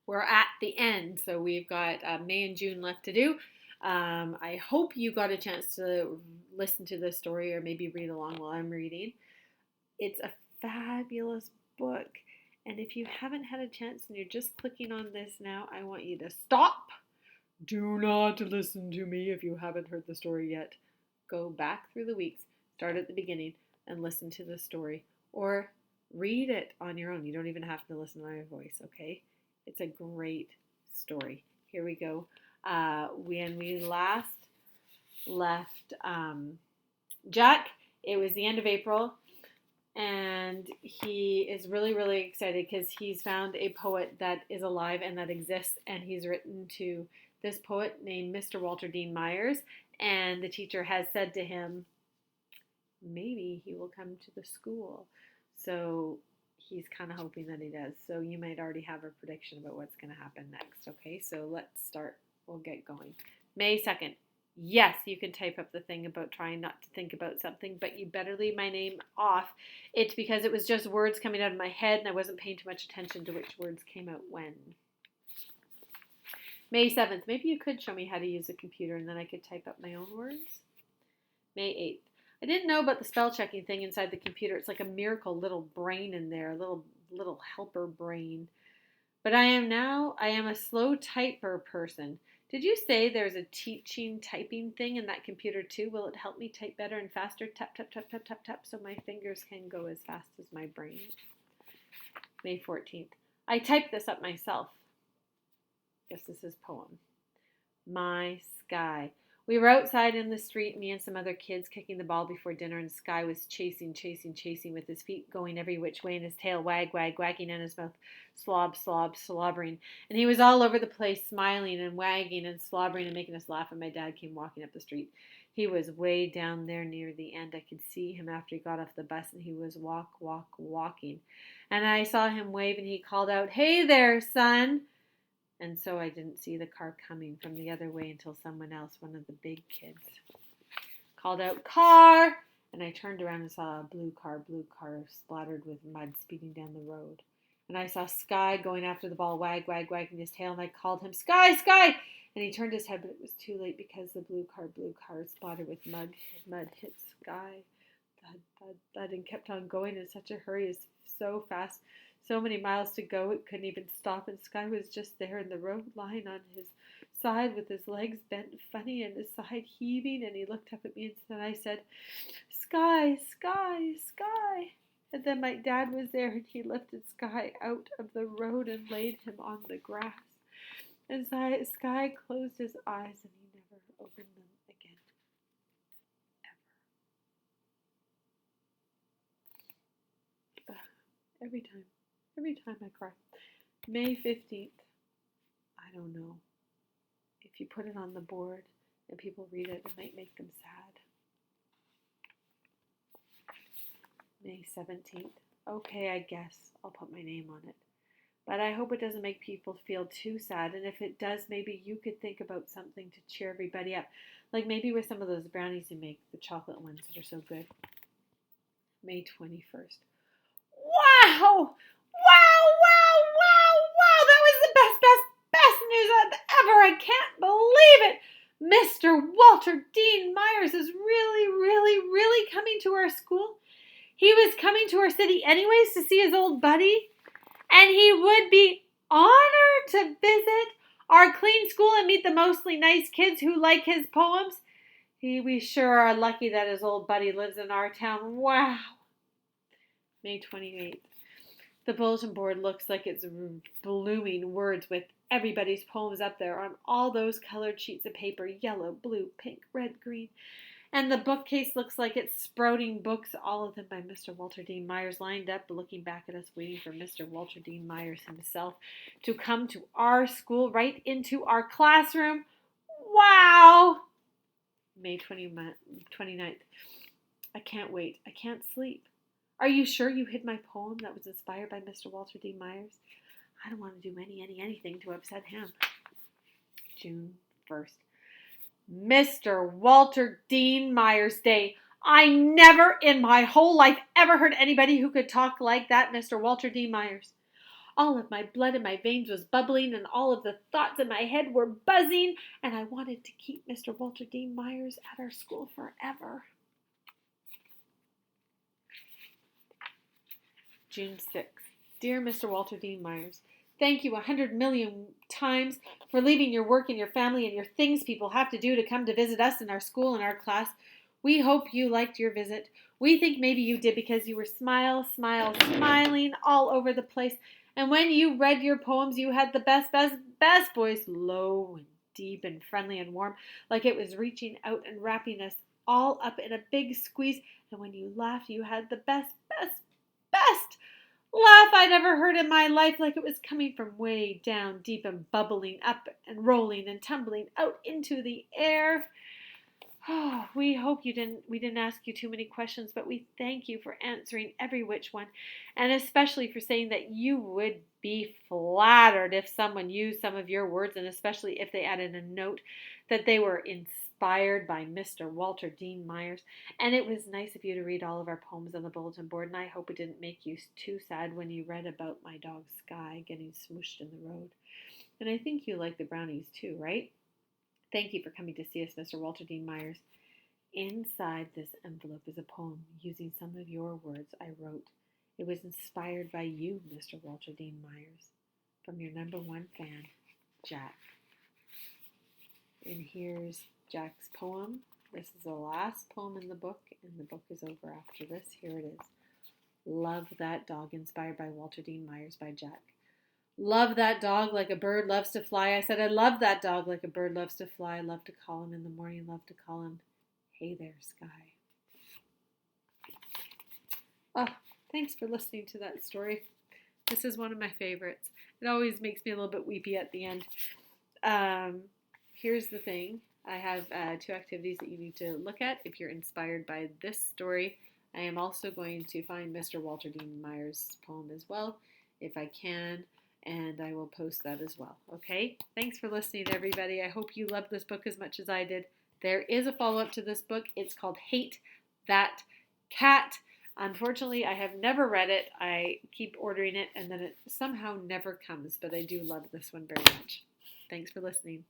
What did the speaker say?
we're at the end, so we've got May and June left to do. I hope you got a chance to listen to this story or maybe read along while I'm reading. It's a fabulous book. And if you haven't had a chance and you're just clicking on this now, I want you to stop. Do not listen to me if you haven't heard the story yet. Go back through the weeks, start at the beginning, and listen to the story. Or read it on your own. You don't even have to listen to my voice, okay? It's a great story. Here we go. When we last left Jack, it was the end of April, and he is really, really excited because he's found a poet that is alive and that exists, and he's written to this poet named Mr. Walter Dean Myers, and the teacher has said to him, maybe he will come to the school. So he's kind of hoping that he does. So you might already have a prediction about what's going to happen next. Okay, so let's start. We'll get going. May 2nd. Yes, you can type up the thing about trying not to think about something, but you better leave my name off. It's because it was just words coming out of my head and I wasn't paying too much attention to which words came out when. May 7th. Maybe you could show me how to use a computer and then I could type up my own words. May 8th. I didn't know about the spell checking thing inside the computer. It's like a miracle little brain in there, a little helper brain. But I am a slow typer person. Did you say there's a teaching typing thing in that computer too? Will it help me type better and faster? Tap, tap, tap, tap, tap, tap, so my fingers can go as fast as my brain. May 14th. I typed this up myself. Guess this is poem. My Sky. We were outside in the street, me and some other kids kicking the ball before dinner, and Sky was chasing with his feet going every which way and his tail wagging and his mouth slobbering. And he was all over the place, smiling and wagging and slobbering and making us laugh, and my dad came walking up the street. He was way down there near the end. I could see him after he got off the bus, and he was walking. And I saw him wave, and he called out, "Hey there, son!" And so I didn't see the car coming from the other way until someone else, one of the big kids, called out, "Car!" And I turned around and saw a blue car splattered with mud speeding down the road. And I saw Sky going after the ball, wagging his tail, and I called him, "Sky, Sky!" And he turned his head, but it was too late because the blue car splattered with mud hit Sky. Thud, and kept on going in such a hurry, is so fast. So many miles to go, it couldn't even stop, and Sky was just there in the road, lying on his side with his legs bent funny and his side heaving, and he looked up at me and I said, "Sky, Sky, Sky." And then my dad was there, and he lifted Sky out of the road and laid him on the grass. And Sky closed his eyes, and he never opened them again. Ever. Every time I cry. May 15th. I don't know. If you put it on the board and people read it, it might make them sad. May 17th. Okay, I guess I'll put my name on it. But I hope it doesn't make people feel too sad. And if it does, maybe you could think about something to cheer everybody up. Like maybe with some of those brownies you make, the chocolate ones that are so good. May 21st. Wow! That was the best news ever. I can't believe it. Mr. Walter Dean Myers is really coming to our school. He was coming to our city anyways to see his old buddy, and he would be honored to visit our clean school and meet the mostly nice kids who like his poems. We sure are lucky that his old buddy lives in our town. Wow. May 28th. The bulletin board looks like it's blooming words with everybody's poems up there on all those colored sheets of paper, yellow, blue, pink, red, green. And the bookcase looks like it's sprouting books, all of them by Mr. Walter Dean Myers, lined up, looking back at us, waiting for Mr. Walter Dean Myers himself to come to our school, right into our classroom. Wow! May 29th. I can't wait. I can't sleep. Are you sure you hid my poem that was inspired by Mr. Walter Dean Myers? I don't want to do anything to upset him. June 1st. Mr. Walter Dean Myers Day. I never in my whole life ever heard anybody who could talk like that, Mr. Walter Dean Myers. All of my blood in my veins was bubbling, and all of the thoughts in my head were buzzing, and I wanted to keep Mr. Walter Dean Myers at our school forever. June 6th. Dear Mr. Walter Dean Myers, thank you 100 million times for leaving your work and your family and your things people have to do to come to visit us in our school and our class. We hope you liked your visit. We think maybe you did because you were smiling all over the place. And when you read your poems, you had the best voice, low and deep and friendly and warm, like it was reaching out and wrapping us all up in a big squeeze. And when you laughed, you had the best laugh I'd ever heard in my life, like it was coming from way down deep and bubbling up and rolling and tumbling out into the air. Oh, we hope we didn't ask you too many questions, but we thank you for answering every which one, and especially for saying that you would be flattered if someone used some of your words, and especially if they added a note that they were inspired by Mr. Walter Dean Myers. And it was nice of you to read all of our poems on the bulletin board, and I hope it didn't make you too sad when you read about my dog Sky getting smooshed in the road. And I think you like the brownies too, right? Thank you for coming to see us, Mr. Walter Dean Myers. Inside this envelope is a poem using some of your words I wrote. It was inspired by you, Mr. Walter Dean Myers, from your #1 fan, Jack. And here's Jack's poem. This is the last poem in the book, and the book is over after this. Here it is. Love That Dog, inspired by Walter Dean Myers by Jack. Love that dog like a bird loves to fly. I said I love that dog like a bird loves to fly. Love to call him in the morning, love to call him, hey there, Sky. Oh, thanks for listening to that story. This is one of my favorites. It always makes me a little bit weepy at the end. Here's the thing. I have 2 activities that you need to look at if you're inspired by this story. I am also going to find Mr. Walter Dean Myers' poem as well, if I can, and I will post that as well. Okay? Thanks for listening, everybody. I hope you loved this book as much as I did. There is a follow-up to this book. It's called Hate That Cat. Unfortunately, I have never read it. I keep ordering it, and then it somehow never comes, but I do love this one very much. Thanks for listening.